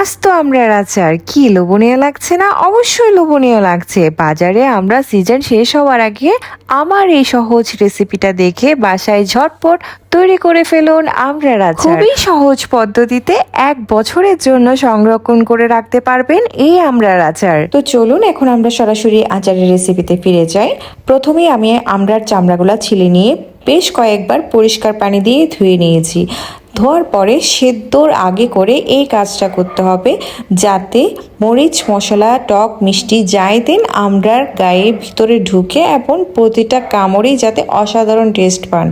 আস্ত আমড়ার আচার কি লোভনীয় লাগছে না? অবশ্যই লোভনীয় লাগছে। বাজারে আমরা সিজন শেষ হওয়ার আগে আমার এই সহজ রেসিপিটা দেখে বাসায় ঝটপট তৈরি করে ফেলুন আমড়ার আচার। খুবই সহজ পদ্ধতিতে 1 বছরের জন্য সংরক্ষণ করে রাখতে পারবেন এই আমড়ার আচার। তো চলুন এখন আমরা সরাসরি আচারের রেসিপিতে ফিরে যাই। প্রথমেই আমি আমড়ার চামড়াগুলো ছিলে নিয়ে বেশ কয়েকবার পরিষ্কার পানি দিয়ে ধুয়ে নিয়েছি। ধোয়ার পরে সেদ্ধর আগে করে এই কাজটা করতে হবে, যাতে মরিচ মশলা টক মিষ্টি যাই দিন আমড়ার গায়ে ভিতরে ঢুকে এবং প্রতিটা কামড়েই যাতে অসাধারণ টেস্ট পান।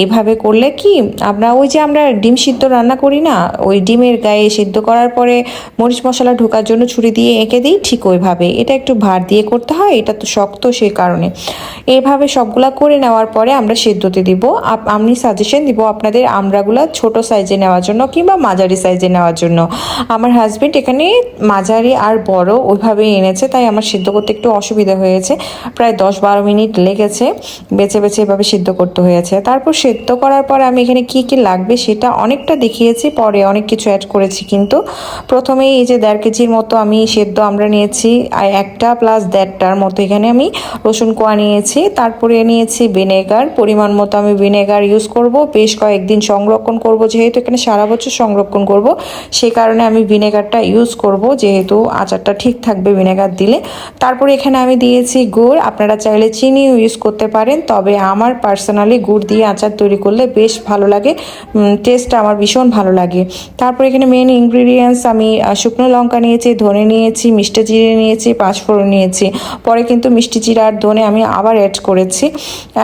এইভাবে করলে কি আমরা ডিম সিদ্ধ রান্না করি না, ওই ডিমের গায়ে সিদ্ধ করার পরে মরিচ মশলা ঢোকার জন্য ছুরি দিয়ে এঁকে দিই, ঠিক ওইভাবে এটা একটু ভার দিয়ে করতে হয়, এটা তো শক্ত সেই কারণে। এইভাবে সবগুলা করে নেওয়ার পরে আমরা সিদ্ধতে দিব। আমি সাজেশন দিব আপনাদের আমড়াগুলা ছোট সাইজে নেওয়ার জন্য কিংবা মাঝারি সাইজে নেওয়ার জন্য। আমার হাজবেন্ড এখানে মাঝারি আর বড় ওইভাবেই এনেছে, তাই আমার সিদ্ধ করতে একটু অসুবিধা হয়েছে। প্রায় 10-12 মিনিট লেগেছে, বেছে বেছে এভাবে সিদ্ধ করতে হয়েছে। তারপর সেদ্ধ করার পর আমি এখানে কি কি লাগবে সেটা অনেকটা দেখিয়েছি, পরে অনেক কিছু অ্যাড করেছি। কিন্তু প্রথমেই এই যে 1.5 কেজির মতো আমি সেদ্ধ আমড়া নিয়েছি, আর 1টা প্লাস 1.5টার মতো এখানে আমি রসুন কোয়া নিয়েছি। তারপরে নিয়েছি ভিনেগার, পরিমাণ মতো আমি ভিনেগার ইউজ করব। বেশ কয়েকদিন সংরক্ষণ করব, যেহেতু এখানে সারা বছর সংরক্ষণ করব সেই কারণে আমি ভিনেগারটা ইউজ করব, যেহেতু আচারটা ঠিক থাকবে ভিনেগার দিলে। তারপরে এখানে আমি দিয়েছি গুড়, আপনারা চাইলে চিনিও ইউজ করতে পারেন, তবে আমার পার্সোনালি গুড় দিয়ে আচার তৈরি করলে বেশ ভালো লাগে, টেস্টটা আমার ভীষণ ভালো লাগে। তারপর এখানে মেন ইনগ্রিডিয়েন্টস আমি শুকনো লঙ্কা নিয়েছি, ধনে নিয়েছি, মিষ্টি জিরে নিয়েছি, পাঁচফোড়ন নিয়েছি। পরে কিন্তু মিষ্টি জিরা আর ধনে আমি আবার অ্যাড করেছি।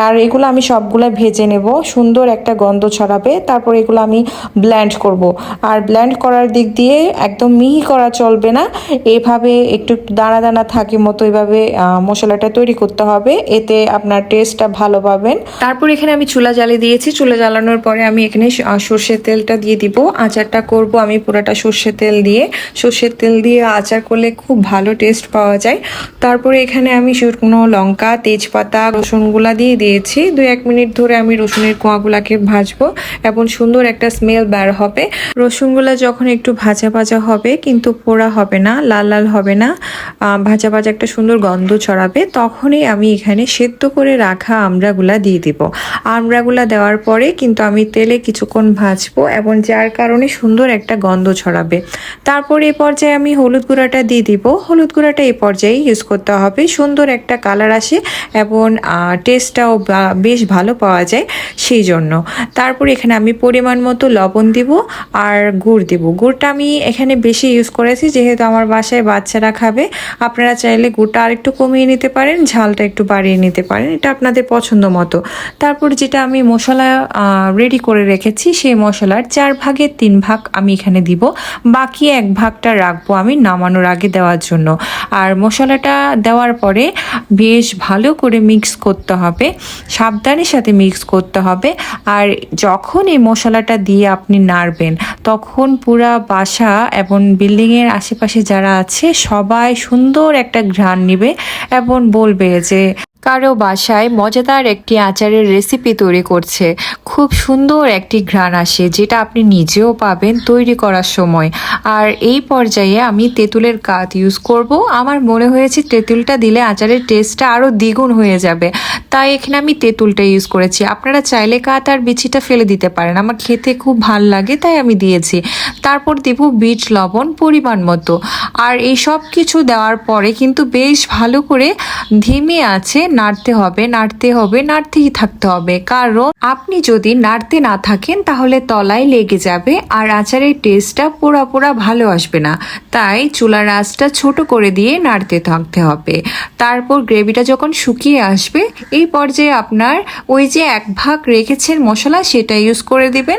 আর এগুলো আমি সবগুলো ভেজে নেব, সুন্দর একটা গন্ধ ছড়াবে। তারপর এগুলো আমি ব্লেন্ড করব। আর ব্লেন্ড করার দিক দিয়ে একদম মিহি করা চলবে না, এইভাবে একটু দানা দানা থাকে মতো এইভাবে মশলাটা তৈরি করতে হবে, এতে আপনার টেস্টটা ভালো পাবেন। তারপর এখানে আমি চুলা জ্বালিয়ে দিয়েছি। চুলা জ্বালানোর পরে আমি এখানে সর্ষের তেলটা দিয়ে দিব। আচারটা করব আমি পুরোটা সর্ষের তেল দিয়ে। সর্ষের তেল দিয়ে আচার করলে খুব ভালো টেস্ট পাওয়া যায়। তারপরে এখানে আমি শুকনো লঙ্কা, তেজপাতা, রসুনগুলা দিয়ে দিয়েছি। 2-1 মিনিট ধরে আমি রসুনের কোয়াগুলাকে ভাজবো এবং সুন্দর একটা স্মেল বের হবে। রসুনগুলা যখন একটু ভাজা ভাজা হবে, কিন্তু পোড়া হবে না, লাল লাল হবে না, ভাজা ভাজা একটা সুন্দর গন্ধ ছড়াবে, তখনই আমি এখানে সেদ্ধ করে রাখা আমড়াগুলা দিয়ে দিব। আমড়াগুলা দেওয়ার পরে কিন্তু আমি তেলে কিছুক্ষণ ভাজবো, এবং যার কারণে সুন্দর একটা গন্ধ ছড়াবে। তারপর এই পর্যায়ে আমি হলুদ গুঁড়াটা দিয়ে দিব। হলুদ গুঁড়াটা এই পর্যায়ে ইউজ করতে হবে, সুন্দর একটা কালার আসে এবং টেস্টটাও বেশ ভালো পাওয়া যায় সেই জন্য। তারপর এখানে আমি পরিমাণ মতো লবণ দিব আর গুড় দিব। গুড়টা আমি এখানে বেশি ইউজ করেছি, যেহেতু আমার বাসায় বাচ্চারা খাবে। আপনারা চাইলে গুড়টা আর একটু কমিয়ে নিতে পারেন, ঝালটা একটু বাড়িয়ে নিতে পারেন, এটা আপনাদের পছন্দ মতো। তারপর যেটা আমি মশলা রেডি করে রেখেছি, সেই মশলার 4 ভাগের 3 ভাগ আমি এখানে দিব, বাকি 1 ভাগটা রাখবো আমি নামানোর আগে দেওয়ার জন্য। আর মশলাটা দেওয়ার পরে বেশ ভালো করে মিক্স করতে হবে, সাবধানের সাথে মিক্স করতে হবে। আর যখন এই মশলাটা দিয়ে আপনি নাড়বেন, তখন পুরা বাসা এবং বিল্ডিংয়ের আশেপাশে যারা আছে সবাই সুন্দর একটা ঘ্রাণ নেবে এবং বলবে যে কারো বাসায় মজাদার একটি আচারের রেসিপি তৈরি করছে। খুব সুন্দর একটি ঘ্রাণ আসে, যেটা আপনি নিজেও পাবেন তৈরি করার সময়। আর এই পর্যায়ে আমি তেঁতুলের কাঠ ইউজ করব। আমার মনে হয়েছে তেঁতুলটা দিলে আচারের টেস্টটা আরও দ্বিগুণ হয়ে যাবে, তাই এখানে আমি তেঁতুলটা ইউজ করেছি। আপনারা চাইলে কাঠ আর বিচিটা ফেলে দিতে পারেন, আমার খেতে খুব ভাল লাগে তাই আমি দিয়েছি। তারপর দেব বিট লবণ পরিমাণ মতো। আর এই সব কিছু দেওয়ার পরে কিন্তু বেশ ভালো করে ধিমে আছে নাড়তেই থাকতে হবে, কারণ আপনি যদি নাড়তে না থাকেন তাহলে তলায় লেগে যাবে আর আচারের টেস্টটা পোড়া পোড়া ভালো আসবে না। তাই চুলার আঁচটা ছোট করে দিয়ে নাড়তে থাকতে হবে। তারপর গ্রেভিটা যখন শুকিয়ে আসবে, এই পর্যায়ে আপনার ওই যে 1 ভাগ রেখেছেন মশলা, সেটা ইউজ করে দিবেন।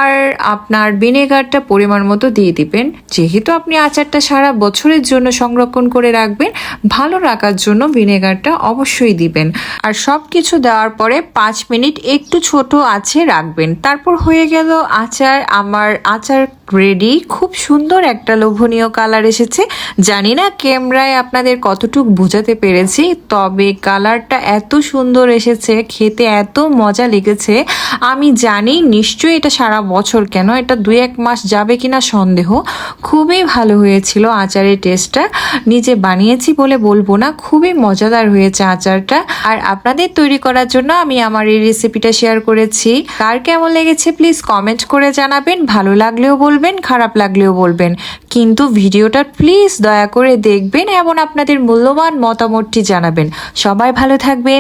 আর আপনার ভিনেগারটা পরিমাণ মতো দিয়ে দিবেন, যেহেতু আপনি আচারটা সারা বছরের জন্য সংরক্ষণ করে রাখবেন, ভালো রাখার জন্য ভিনেগারটা অবশ্যই দিবেন। আর সব কিছু দেওয়ার পরে 5 মিনিট একটু ছোট আঁচে রাখবেন। তারপর হয়ে গেল আচার। আমার আচার রেডি। খুব সুন্দর একটা লোভনীয় কালার এসেছে। জানি না ক্যামেরায় আপনাদের কতটুকু বোঝাতে পেরেছি, তবে কালারটা এত সুন্দর এসেছে, খেতে এত মজা লেগেছে। আমি জানি নিশ্চয়ই এটা সারা বছর কেন, এটা 2-1 মাস যাবে কিনা সন্দেহ। খুবই ভালো হয়েছিল আচারের টেস্টটা। নিজে বানিয়েছি বলে বলবো না, খুবই মজাদার হয়েছে আচারটা। আর আপনাদের তৈরি করার জন্য আমি আমার এই রেসিপিটা শেয়ার করেছি। কার কেমন লেগেছে প্লিজ কমেন্ট করে জানাবেন। ভালো লাগলেও বলবেন, খারাপ লাগলেও বলবেন, কিন্তু ভিডিওটা প্লিজ দয়া করে দেখবেন এবং আপনাদের মূল্যবান মতামতটি জানাবেন। সবাই ভালো থাকবেন।